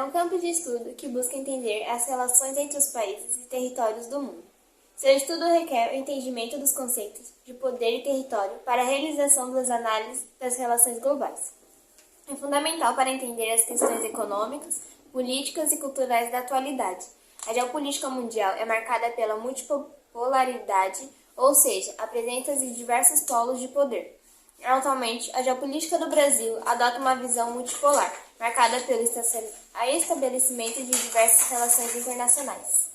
um campo de estudo que busca entender as relações entre os países e territórios do mundo. Seu estudo requer o entendimento dos conceitos de poder e território para a realização das análises das relações globais. É fundamental para entender as questões econômicas, políticas e culturais da atualidade. A geopolítica mundial é marcada pela multipolaridade, ou seja, a presença de diversos polos de poder. Atualmente, a geopolítica do Brasil adota uma visão multipolar, marcada pelo estabelecimento de diversas relações internacionais.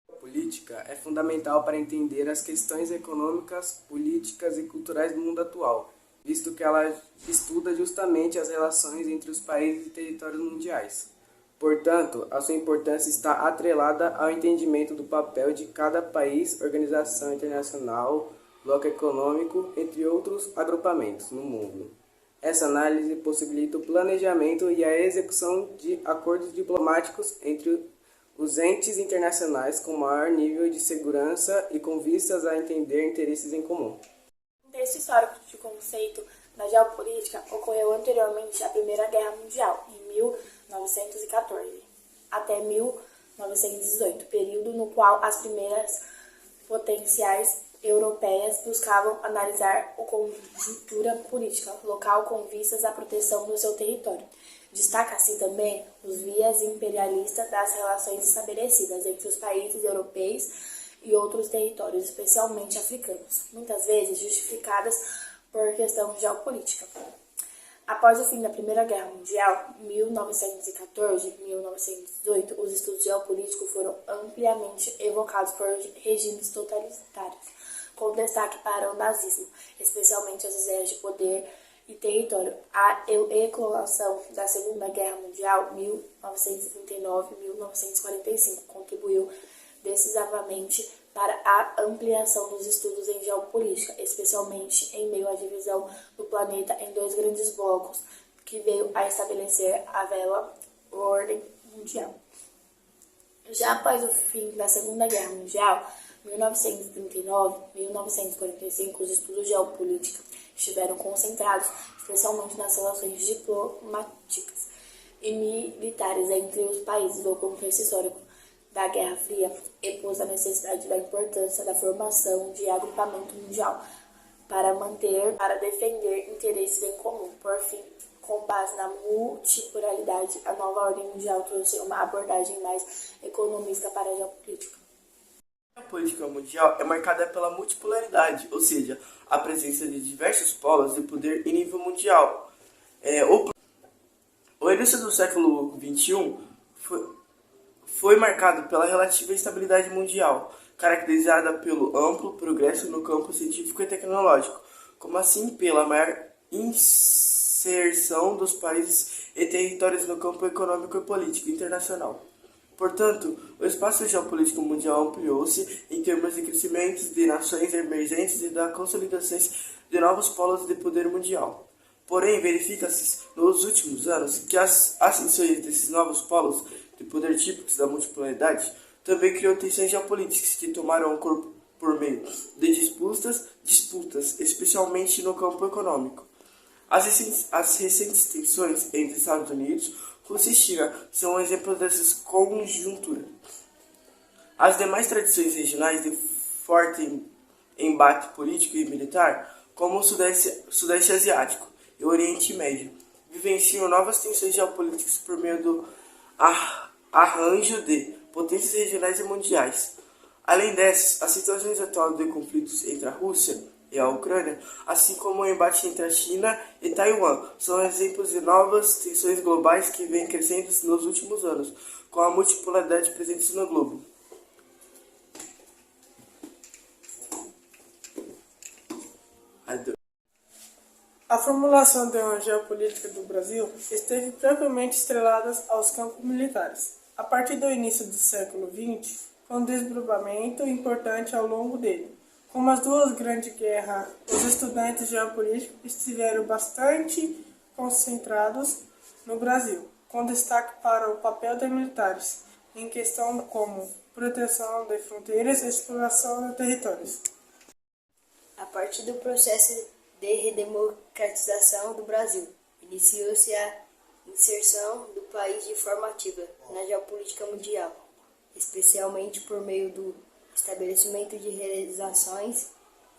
A política é fundamental para entender as questões econômicas, políticas e culturais do mundo atual, visto que ela estuda justamente as relações entre os países e territórios mundiais. Portanto, a sua importância está atrelada ao entendimento do papel de cada país, organização internacional, bloco econômico, entre outros agrupamentos no mundo. Essa análise possibilita o planejamento e a execução de acordos diplomáticos entre os entes internacionais com maior nível de segurança e com vistas a entender interesses em comum. O contexto histórico de conceito da geopolítica ocorreu anteriormente à Primeira Guerra Mundial, em 1914, até 1918, período no qual as primeiras potenciais europeias buscavam analisar a conjuntura política local com vistas à proteção do seu território. Destaca-se também os viés imperialistas das relações estabelecidas entre os países europeus e outros territórios, especialmente africanos, muitas vezes justificadas por questão geopolítica. Após o fim da Primeira Guerra Mundial, 1914-1918, os estudos geopolíticos foram ampliamente evocados por regimes totalitários, com destaque para o nazismo, especialmente as ideias de poder e território. A eclosão da Segunda Guerra Mundial, 1939-1945, contribuiu decisivamente para a ampliação dos estudos em geopolítica, especialmente em meio à divisão do planeta em dois grandes blocos, que veio a estabelecer a velha ordem mundial. Já após o fim da Segunda Guerra Mundial, 1939-1945, os estudos geopolíticos estiveram concentrados especialmente nas relações diplomáticas e militares entre os países. O contexto histórico da Guerra Fria expôs a necessidade da importância da formação de agrupamento mundial para defender interesses em comum. Por fim, com base na multipolaridade, a nova ordem mundial trouxe uma abordagem mais economista para a geopolítica. A política mundial é marcada pela multipolaridade, ou seja, a presença de diversos polos de poder em nível mundial. O início do século XXI foi marcado pela relativa estabilidade mundial, caracterizada pelo amplo progresso no campo científico e tecnológico, como assim pela maior inserção dos países e territórios no campo econômico e político internacional. Portanto, o espaço geopolítico mundial ampliou-se em termos de crescimento de nações emergentes e da consolidação de novos polos de poder mundial. Porém, verifica-se nos últimos anos que as ascensões desses novos polos de poder típicos da multipolaridade também criou tensões geopolíticas que tomaram corpo por meio de disputas, especialmente no campo econômico. As recentes tensões entre Estados Unidos e Rússia e China são um exemplo dessas conjunturas. As demais tradições regionais de forte embate político e militar, como o Sudeste Asiático e o Oriente Médio, vivenciam novas tensões geopolíticas por meio do arranjo de potências regionais e mundiais. Além dessas, as situações atuais de conflitos entre a Rússia e a Ucrânia, assim como o embate entre a China e Taiwan, são exemplos de novas tensões globais que vêm crescendo nos últimos anos, com a multipolaridade presente no globo. A formulação da geopolítica do Brasil esteve propriamente estrelada aos campos militares. A partir do início do século XX, foi um desdobramento importante ao longo dele. Como as duas grandes guerras, os estudantes geopolíticos estiveram bastante concentrados no Brasil, com destaque para o papel dos militares, em questão como proteção de fronteiras e exploração de territórios. A partir do processo de redemocratização do Brasil, iniciou-se a Inserção do país de forma ativa na geopolítica mundial, especialmente por meio do estabelecimento de relações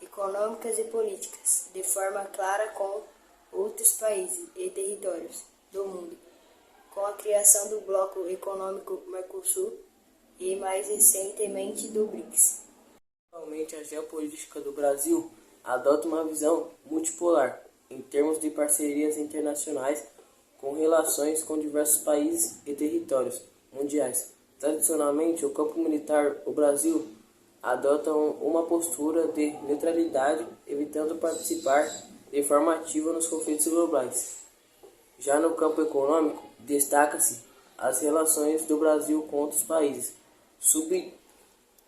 econômicas e políticas de forma clara com outros países e territórios do mundo, com a criação do Bloco Econômico Mercosul e, mais recentemente, do BRICS. Atualmente, a geopolítica do Brasil adota uma visão multipolar em termos de parcerias internacionais com relações com diversos países e territórios mundiais. Tradicionalmente, o campo militar, o Brasil adota uma postura de neutralidade, evitando participar de forma ativa nos conflitos globais. Já no campo econômico, destaca-se as relações do Brasil com outros países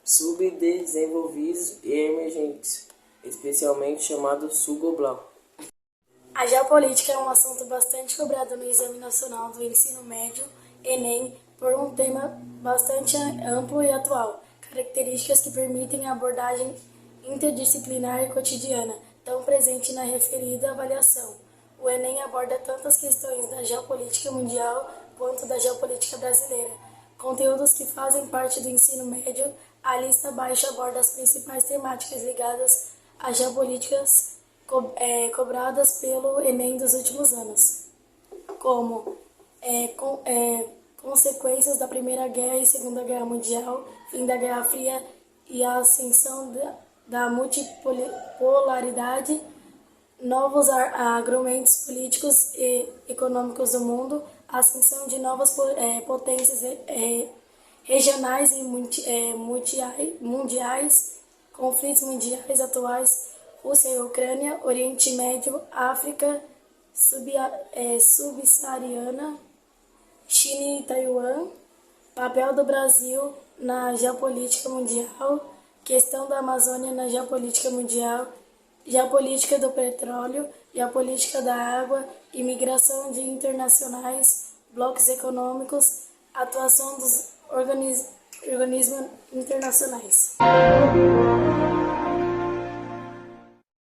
subdesenvolvidos e emergentes, especialmente chamados Sul Global. A geopolítica é um assunto bastante cobrado no Exame Nacional do Ensino Médio, Enem, por um tema bastante amplo e atual, características que permitem a abordagem interdisciplinar e cotidiana, tão presente na referida avaliação. O Enem aborda tanto as questões da geopolítica mundial quanto da geopolítica brasileira. Conteúdos que fazem parte do ensino médio, a lista abaixo aborda as principais temáticas ligadas às geopolíticas cobradas pelo Enem dos últimos anos, como consequências da Primeira Guerra e Segunda Guerra Mundial, fim da Guerra Fria e a ascensão da multipolaridade, novos argumentos políticos e econômicos do mundo, a ascensão de novas potências regionais e mundiais, conflitos mundiais atuais, Rússia e Ucrânia, Oriente Médio, África subsaariana, China e Taiwan, papel do Brasil na geopolítica mundial, questão da Amazônia na geopolítica mundial, geopolítica do petróleo, geopolítica da água, imigração de internacionais, blocos econômicos, atuação dos organismos internacionais.